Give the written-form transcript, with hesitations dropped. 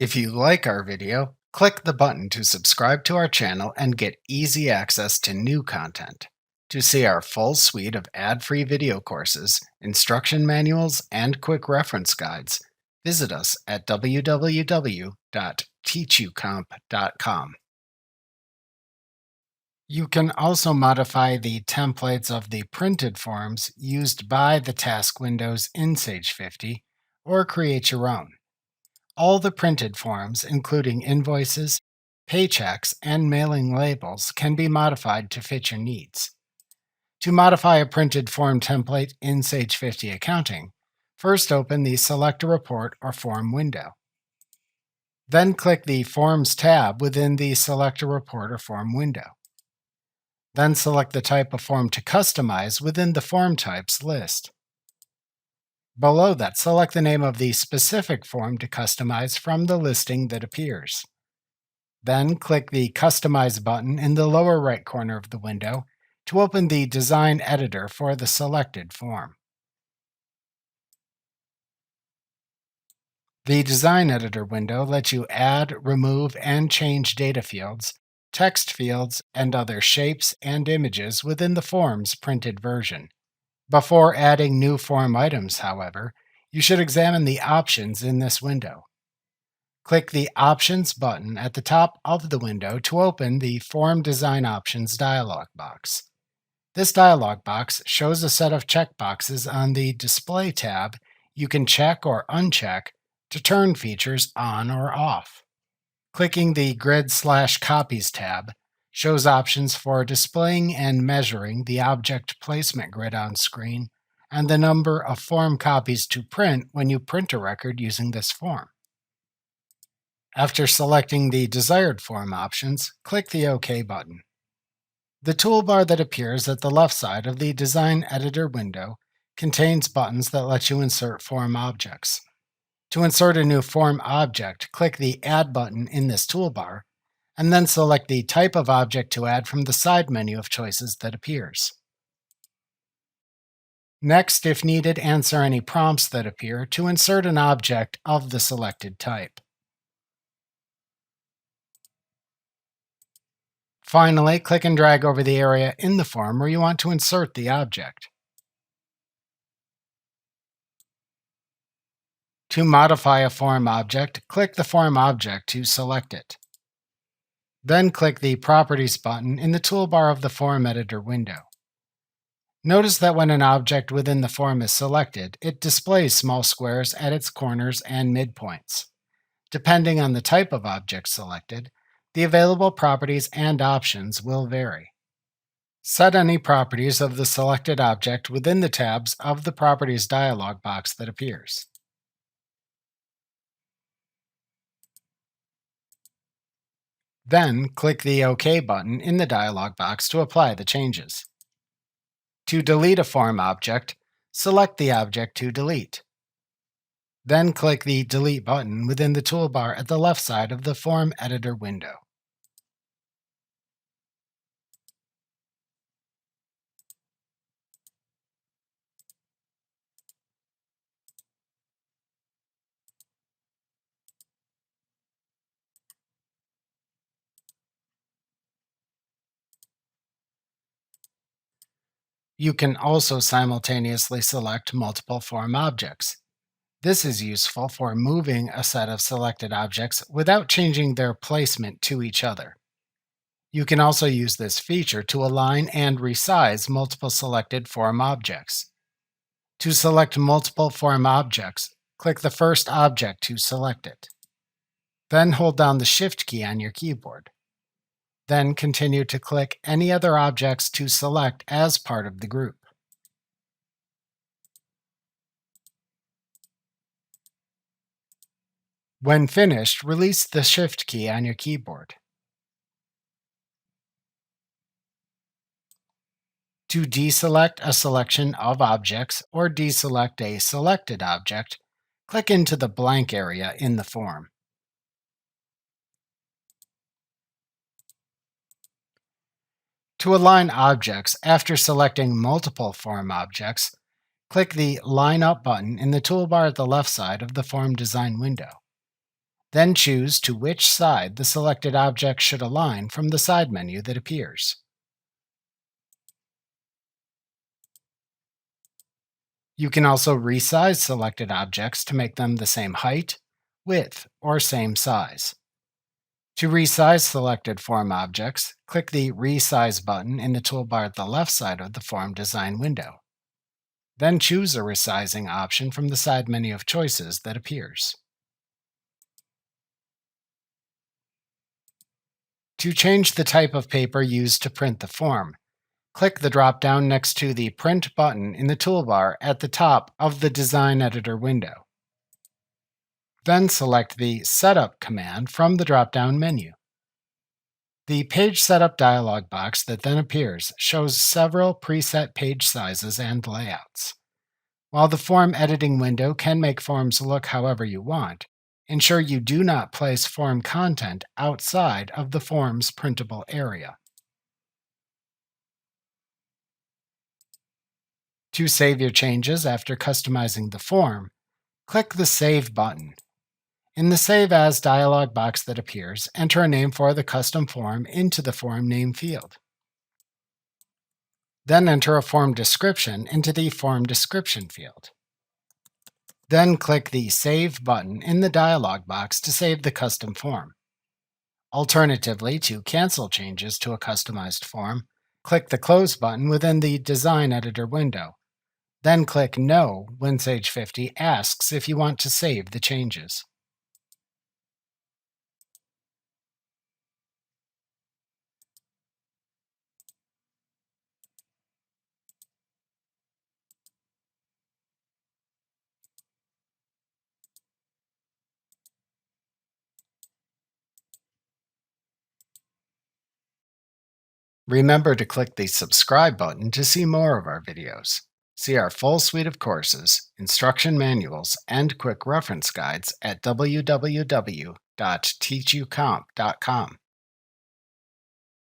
If you like our video, click the button to subscribe to our channel and get easy access to new content. To see our full suite of ad-free video courses, instruction manuals, and quick reference guides, visit us at www.teachucomp.com. You can also modify the templates of the printed forms used by the task windows in Sage 50 or create your own. All the printed forms, including invoices, paychecks, and mailing labels, can be modified to fit your needs. To modify a printed form template in Sage 50 Accounting, first open the Select a Report or Form window. Then click the Forms tab within the Select a Report or Form window. Then select the type of form to customize within the Form Types list. Below that, select the name of the specific form to customize from the listing that appears. Then click the Customize button in the lower right corner of the window to open the design editor for the selected form. The Design Editor window lets you add, remove, and change data fields, text fields, and other shapes and images within the form's printed version. Before adding new form items, however, you should examine the options in this window. Click the Options button at the top of the window to open the Form Design Options dialog box. This dialog box shows a set of checkboxes on the Display tab you can check or uncheck to turn features on or off. Clicking the Grid/Copies tab shows options for displaying and measuring the object placement grid on screen and the number of form copies to print when you print a record using this form. After selecting the desired form options, click the OK button. The toolbar that appears at the left side of the Design Editor window contains buttons that let you insert form objects. To insert a new form object, click the Add button in this toolbar, and then select the type of object to add from the side menu of choices that appears. Next, if needed, answer any prompts that appear to insert an object of the selected type. Finally, click and drag over the area in the form where you want to insert the object. To modify a form object, click the form object to select it. Then click the Properties button in the toolbar of the Form Editor window. Notice that when an object within the form is selected, it displays small squares at its corners and midpoints. Depending on the type of object selected, the available properties and options will vary. Set any properties of the selected object within the tabs of the Properties dialog box that appears. Then click the OK button in the dialog box to apply the changes. To delete a form object, select the object to delete. Then click the Delete button within the toolbar at the left side of the Form Editor window. You can also simultaneously select multiple form objects. This is useful for moving a set of selected objects without changing their placement to each other. You can also use this feature to align and resize multiple selected form objects. To select multiple form objects, click the first object to select it. Then hold down the Shift key on your keyboard. Then continue to click any other objects to select as part of the group. When finished, release the Shift key on your keyboard. To deselect a selection of objects or deselect a selected object, click into the blank area in the form. To align objects after selecting multiple form objects, click the Line Up button in the toolbar at the left side of the Form Design window. Then choose to which side the selected object should align from the side menu that appears. You can also resize selected objects to make them the same height, width, or same size. To resize selected form objects, click the Resize button in the toolbar at the left side of the Form Design window. Then choose a resizing option from the side menu of choices that appears. To change the type of paper used to print the form, click the drop-down next to the Print button in the toolbar at the top of the Design Editor window. Then select the Setup command from the drop-down menu. The Page Setup dialog box that then appears shows several preset page sizes and layouts. While the form editing window can make forms look however you want, ensure you do not place form content outside of the form's printable area. To save your changes after customizing the form, click the Save button. In the Save As dialog box that appears, enter a name for the custom form into the form name field. Then enter a form description into the Form Description field. Then click the Save button in the dialog box to save the custom form. Alternatively, to cancel changes to a customized form, click the Close button within the Design Editor window. Then click No when Sage 50 asks if you want to save the changes. Remember to click the subscribe button to see more of our videos. See our full suite of courses, instruction manuals, and quick reference guides at www.teachucomp.com.